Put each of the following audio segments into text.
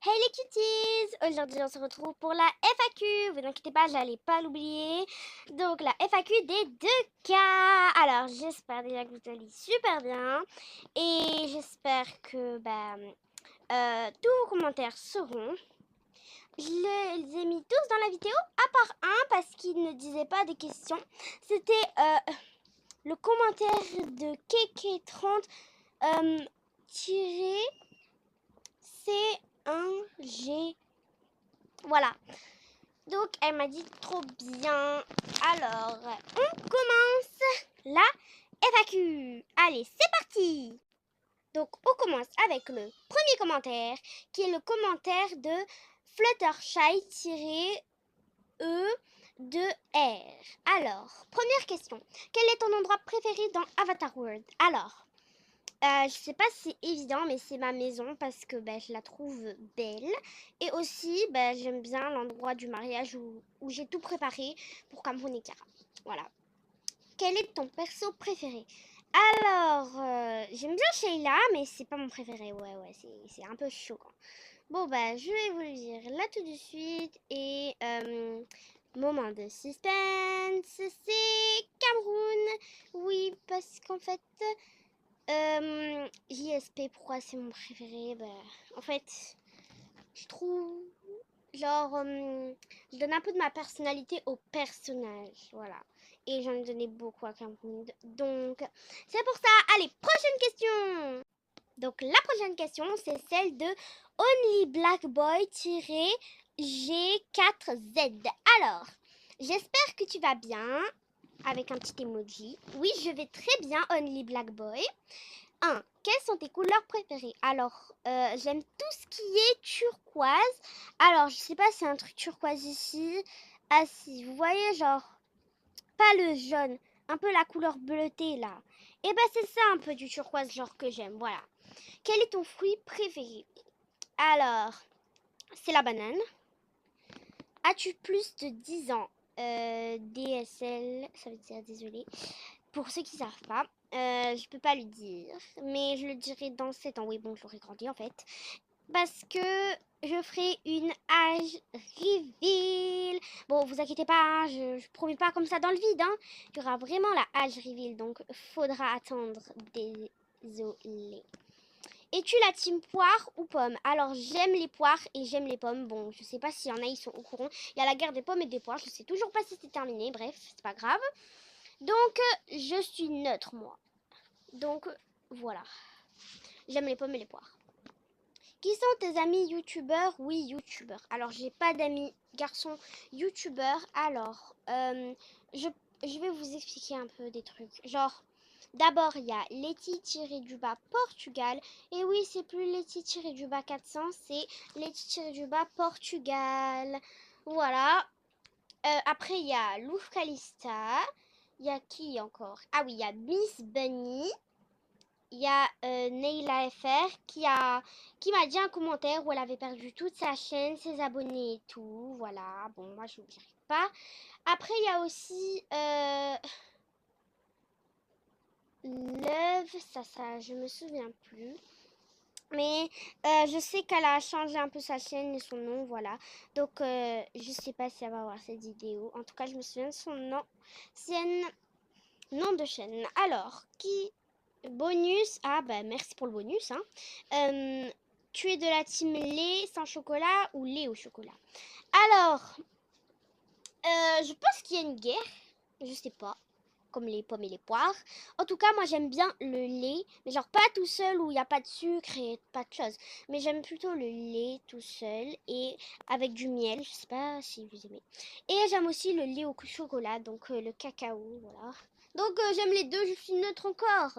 Hey les cuties! Aujourd'hui on se retrouve pour la FAQ. Vous inquiétez pas, j'allais pas l'oublier. Donc la FAQ des 2 cas. Alors j'espère déjà que vous allez super bien. Et j'espère que tous vos commentaires seront. Je les ai mis tous dans la vidéo, à part un parce qu'il ne disait pas des questions. C'était le commentaire de KK30 tiré C1G. Voilà. Donc, elle m'a dit trop bien. Alors, on commence la FAQ. Allez, c'est parti. Donc, on commence avec le premier commentaire, qui est le commentaire de Fluttershy-E2R. Alors, première question. Quel est ton endroit préféré dans Avatar World? Alors, je sais pas si c'est évident, mais c'est ma maison parce que je la trouve belle. Et aussi, j'aime bien l'endroit du mariage où j'ai tout préparé pour Cameroun et Kara. Voilà. Quel est ton perso préféré? Alors, j'aime bien Sheila, mais c'est pas mon préféré. Ouais, c'est un peu choquant. Bon, je vais vous le dire là tout de suite. Et moment de suspense, c'est Cameroun. Oui, parce qu'en fait, JSP, pourquoi c'est mon préféré? En fait, je trouve, genre, je donne un peu de ma personnalité au personnage, voilà. Et j'en ai donné beaucoup à Cameroun. Donc, c'est pour ça. Allez, prochaine question. Donc, la prochaine question, c'est celle de Only Black Boy-G4Z. Alors, j'espère que tu vas bien. Avec un petit emoji. Oui, je vais très bien, Only Black Boy. 1. Quelles sont tes couleurs préférées? Alors, j'aime tout ce qui est turquoise. Alors, je sais pas si c'est un truc turquoise ici. Ah si, vous voyez, genre, pas le jaune, un peu la couleur bleutée là. Et c'est ça un peu du turquoise genre que j'aime, voilà. Quel est ton fruit préféré? Alors, c'est la banane. As-tu plus de 10 ans? DSL, ça veut dire désolé. Pour ceux qui savent pas, je peux pas le dire, mais je le dirai dans 7 ans. Oui, bon, j'aurai grandi en fait. Parce que je ferai une âge reveal. Bon, vous inquiétez pas, hein, je promets pas comme ça dans le vide. Hein. Il y aura vraiment la âge reveal, donc faudra attendre. Désolé. Es-tu la team poire ou pomme? Alors, j'aime les poires et j'aime les pommes. Bon, je sais pas s'il y en a, ils sont au courant. Il y a la guerre des pommes et des poires. Je sais toujours pas si c'est terminé. Bref, c'est pas grave. Donc, je suis neutre, moi. Donc, voilà. J'aime les pommes et les poires. Qui sont tes amis youtubeurs? Oui, youtubeurs. Alors, j'ai pas d'amis garçons youtubeurs. Alors, je vais vous expliquer un peu des trucs. Genre, d'abord, il y a Letty-du-bas Portugal. Et oui, c'est plus Letty-du-bas 400, c'est Letty-du-bas Portugal. Voilà. Après, il y a Louf Calista. Il y a qui encore? Ah oui, il y a Miss Bunny. Il y a Neila FR qui m'a dit un commentaire où elle avait perdu toute sa chaîne, ses abonnés et tout. Voilà, bon, moi je n'oublierai pas. Après, il y a aussi Love, ça, je me souviens plus. Mais je sais qu'elle a changé un peu sa chaîne et son nom, voilà. Donc, je sais pas si elle va voir cette vidéo. En tout cas, je me souviens de son nom. Nom de chaîne. Alors, qui bonus? Ah merci pour le bonus. Hein. Tu es de la team lait sans chocolat ou lait au chocolat? Alors, je pense qu'il y a une guerre. Je sais pas. Comme les pommes et les poires. En tout cas, moi j'aime bien le lait. Mais genre pas tout seul où il n'y a pas de sucre et pas de choses. Mais j'aime plutôt le lait tout seul et avec du miel. Je sais pas si vous aimez. Et j'aime aussi le lait au chocolat. Donc le cacao. Voilà. Donc j'aime les deux. Je suis neutre encore.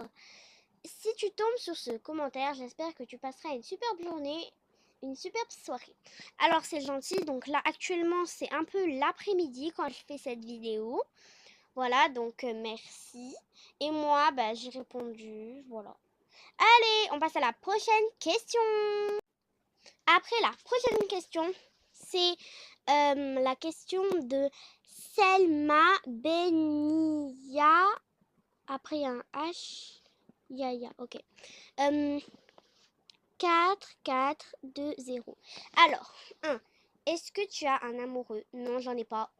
Si tu tombes sur ce commentaire, j'espère que tu passeras une superbe journée, une superbe soirée. Alors c'est gentil, donc là actuellement c'est un peu l'après-midi quand je fais cette vidéo. Voilà, donc merci. Et moi, j'ai répondu, voilà. Allez, on passe à la prochaine question. Après la prochaine question, c'est la question de Selma Benia. Après un H. Ya, ok. 4, 4, 2, 0. Alors, 1. Est-ce que tu as un amoureux? Non, j'en ai pas.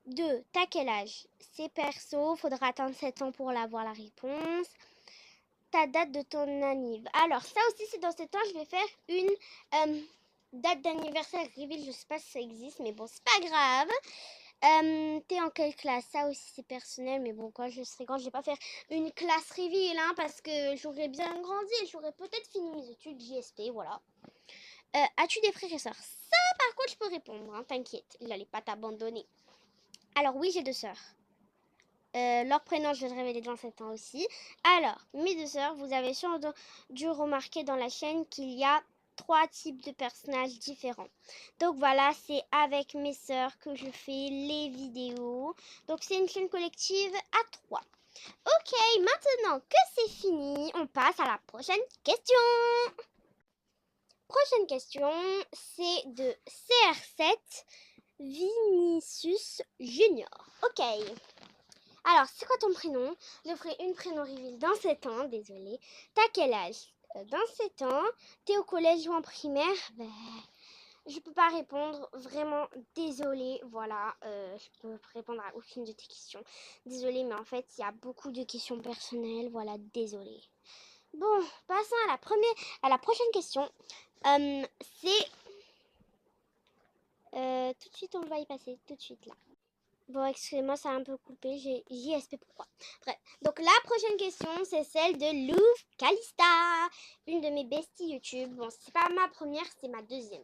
2. T'as quel âge? C'est perso, faudra attendre 7 ans pour avoir la réponse. Ta date de ton anniv. Alors, ça aussi, c'est dans 7 ans, je vais faire une date d'anniversaire reveal. Je sais pas si ça existe, mais bon, c'est pas grave. T'es en quelle classe? Ça aussi, c'est personnel, mais bon, quand je serai grande, je vais pas faire une classe reveal, hein, parce que j'aurais bien grandi et j'aurais peut-être fini mes études JSP, voilà. As-tu des frères et sœurs? Ça, par contre, je peux répondre, hein, t'inquiète, j'allais pas t'abandonner. Alors, oui, j'ai 2 sœurs. Leur prénom, je vais le révéler dans 7 ans aussi. Alors, mes 2 sœurs, vous avez sûrement dû remarquer dans la chaîne qu'il y a 3 types de personnages différents. Donc voilà, c'est avec mes sœurs que je fais les vidéos. Donc c'est une chaîne collective à 3. Ok, maintenant que c'est fini, on passe à la prochaine question. Prochaine question, c'est de CR7 Vinicius Junior. Ok. Alors, c'est quoi ton prénom? Je ferai une prénom reveal dans 7 ans, désolée. T'as quel âge? Dans 7 ans. T'es au collège ou en primaire? Ben, je peux pas répondre, vraiment désolée. Voilà, je peux répondre à aucune de tes questions. Désolée, mais en fait, il y a beaucoup de questions personnelles. Voilà, désolée. Bon, passons à la prochaine question. C'est... tout de suite, on va y passer, tout de suite là. Bon, excusez-moi, ça a un peu coupé, j'ai JSP pourquoi. Bref, donc la prochaine question, c'est celle de Louvre Calista, une de mes besties YouTube. Bon, c'est pas ma première, c'est ma deuxième.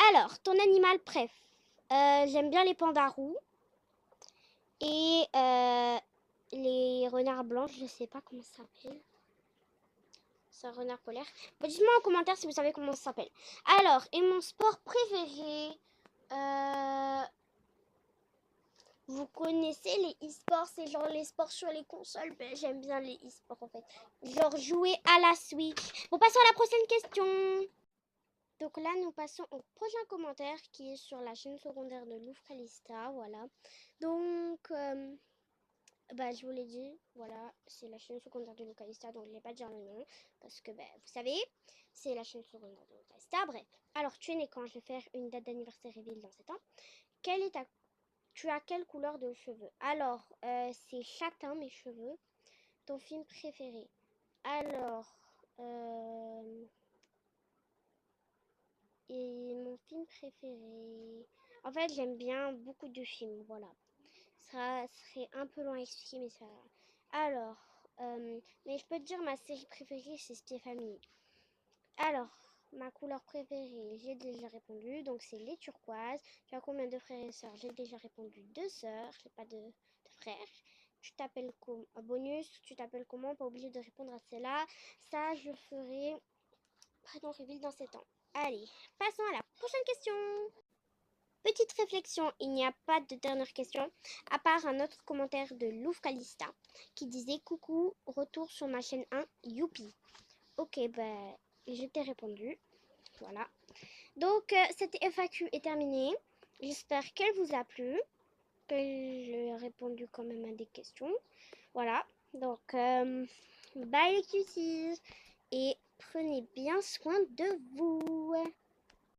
Alors, ton animal préf. J'aime bien les pandas roux et les renards blancs, je sais pas comment ça s'appelle. C'est un renard polaire. Bon, dites-moi en commentaire si vous savez comment ça s'appelle. Alors, et mon sport préféré, vous connaissez les e-sports, c'est genre les sports sur les consoles. Ben, j'aime bien les e-sports en fait. Genre jouer à la Switch. Bon, passons à la prochaine question. Donc là, nous passons au prochain commentaire qui est sur la chaîne secondaire de Louvre Calista. Voilà. Donc, bah, je vous l'ai dit, voilà, c'est la chaîne secondaire de Louvre Calista. Donc, je ne vais pas dire le nom parce que, ben, vous savez, c'est la chaîne secondaire de Louvre Calista. Bref. Alors, tu es né quand? Je vais faire une date d'anniversaire reveal dans 7 ans. Quelle est ta Tu as quelle couleur de cheveux? Alors, c'est châtain mes cheveux. Ton film préféré? Alors, et mon film préféré... En fait, j'aime bien beaucoup de films, voilà. Ça serait un peu long à expliquer, mais ça... Alors, mais je peux te dire ma série préférée, c'est Stéphanie. Alors, ma couleur préférée, j'ai déjà répondu, donc c'est les turquoises. Tu as combien de frères et sœurs? J'ai déjà répondu 2 sœurs, j'ai pas de frères. Tu t'appelles comment? Bonus, tu t'appelles comment? Pas obligé de répondre à celle-là. Ça, je ferai prénom reveal dans 7 ans. Allez, passons à la prochaine question. Petite réflexion, il n'y a pas de dernière question, à part un autre commentaire de Louvre Calista qui disait coucou, retour sur ma chaîne 1, youpi. Ok, ben, je t'ai répondu. Voilà. Donc, cette FAQ est terminée. J'espère qu'elle vous a plu, que j'ai répondu quand même à des questions. Voilà. Donc, bye les cuties et prenez bien soin de vous.